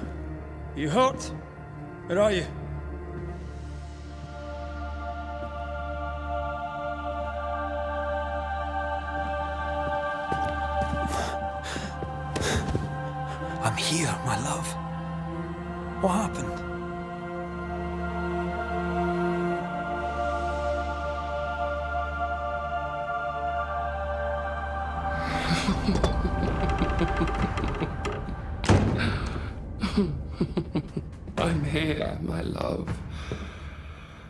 you hurt? Where are you? I'm here, my love. What happened? I'm here, my love.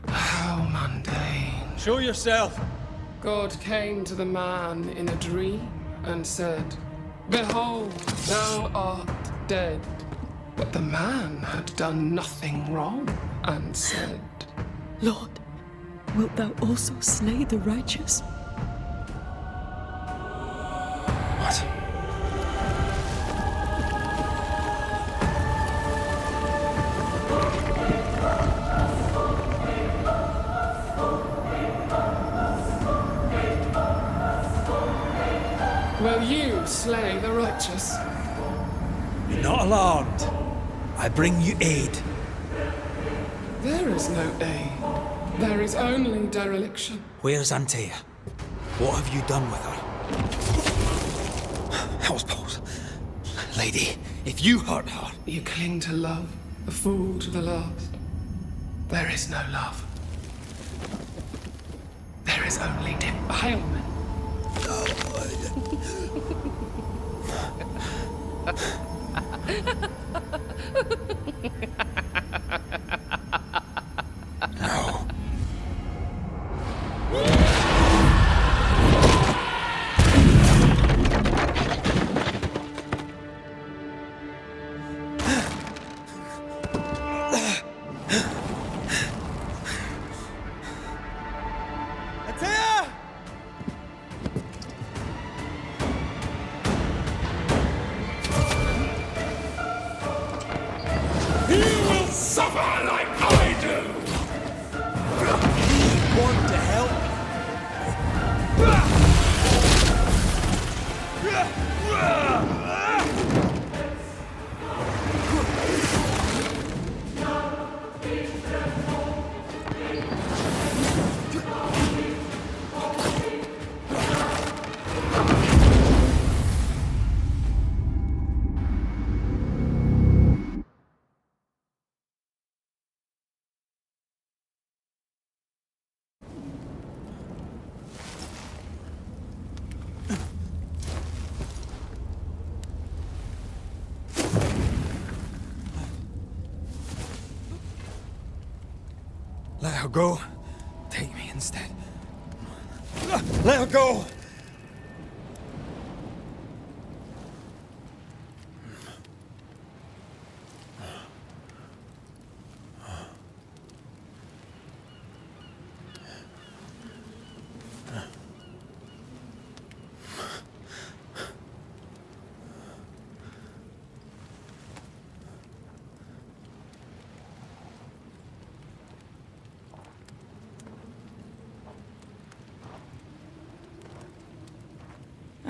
How mundane. Show yourself! God came to the man in a dream and said, "Behold, thou art dead." But the man had done nothing wrong and said, Lord, wilt thou also slay the righteous? What? Will you slay the righteous? Be not alarmed. I bring you aid. There is no aid. There is only dereliction. Where's Antea? What have you done with her? Housepose. Lady, if you hurt her... You cling to love, a fool to the last. There is no love. There is only defilement. No. Antea! Suffer like I do! Want to help? Let her go. Take me instead. Let her go!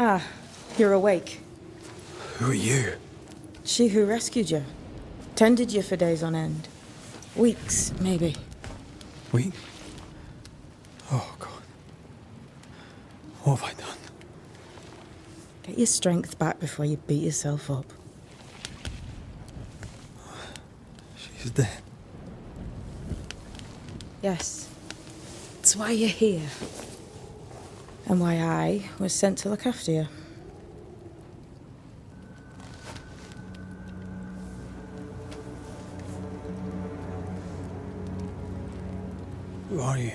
Ah, you're awake. Who are you? She who rescued you. Tended you for days on end. Weeks, maybe. We? Oh, God. What have I done? Get your strength back before you beat yourself up. She's dead. Yes. That's why you're here. And why I was sent to look after you. Who are you?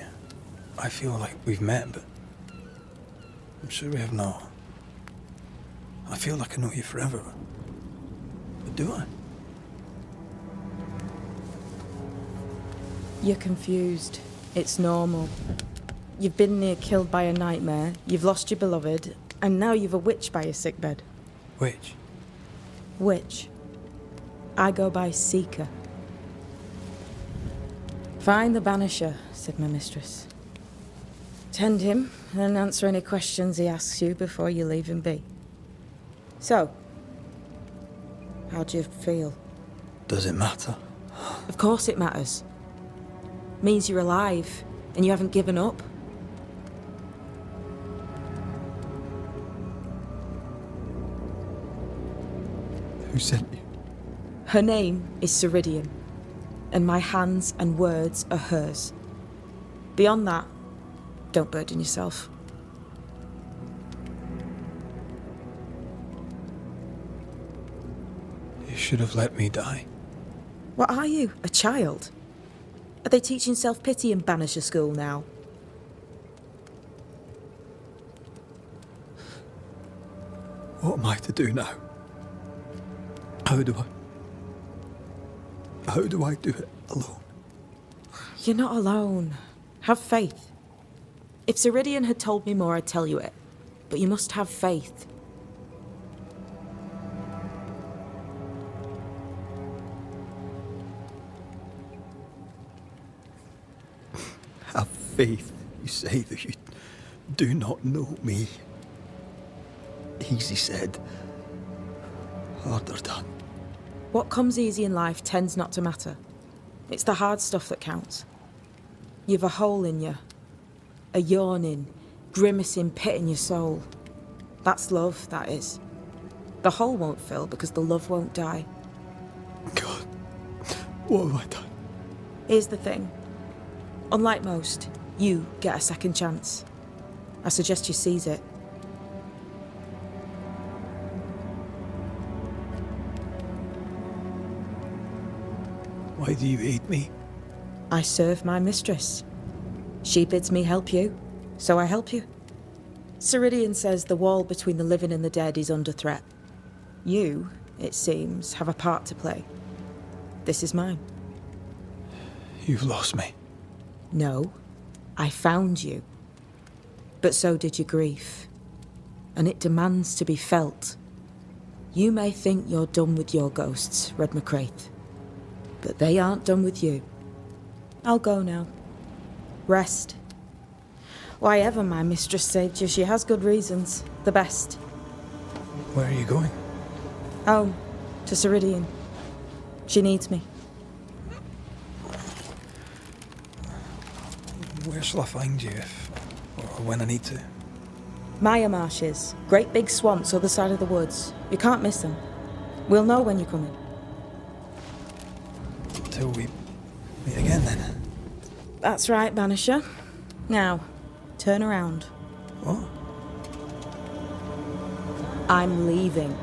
I feel like we've met, but I'm sure we have not. I feel like I know you forever. But do I? You're confused. It's normal. You've been near killed by a nightmare, you've lost your beloved, and now you've a witch by your sickbed. Witch? Witch. I go by Seeker. Find the Banisher, said my mistress. Tend him, and answer any questions he asks you before you leave him be. So, how do you feel? Does it matter? Of course it matters. Means you're alive, and you haven't given up. Who sent you? Her name is Ceridian, and my hands and words are hers. Beyond that, don't burden yourself. You should have let me die. What are you, a child? Are they teaching self-pity in Banisher school now? What am I to do now? How do I do it alone? You're not alone. Have faith. If Ceridian had told me more, I'd tell you it. But you must have faith. Have faith, you say, that you do not know me. Easy said, harder done. What comes easy in life tends not to matter. It's the hard stuff that counts. You've a hole in you. A yawning, grimacing pit in your soul. That's love, that is. The hole won't fill because the love won't die. God, what have I done? Here's the thing. Unlike most, you get a second chance. I suggest you seize it. Why do you hate me? I serve my mistress. She bids me help you, so I help you. Ceridian says the wall between the living and the dead is under threat. You, it seems, have a part to play. This is mine. You've lost me. No, I found you. But so did your grief. And it demands to be felt. You may think you're done with your ghosts, Red McCraith. But they aren't done with you. I'll go now. Rest. Why ever my mistress saved you, she has good reasons. The best. Where are you going? Home. To Ceridian. She needs me. Where shall I find you if, or when I need to? Maya Marshes. Great big swamps other side of the woods. You can't miss them. We'll know when you're coming. Till we meet again, then. That's right, Banisher. Now, turn around. What? I'm leaving.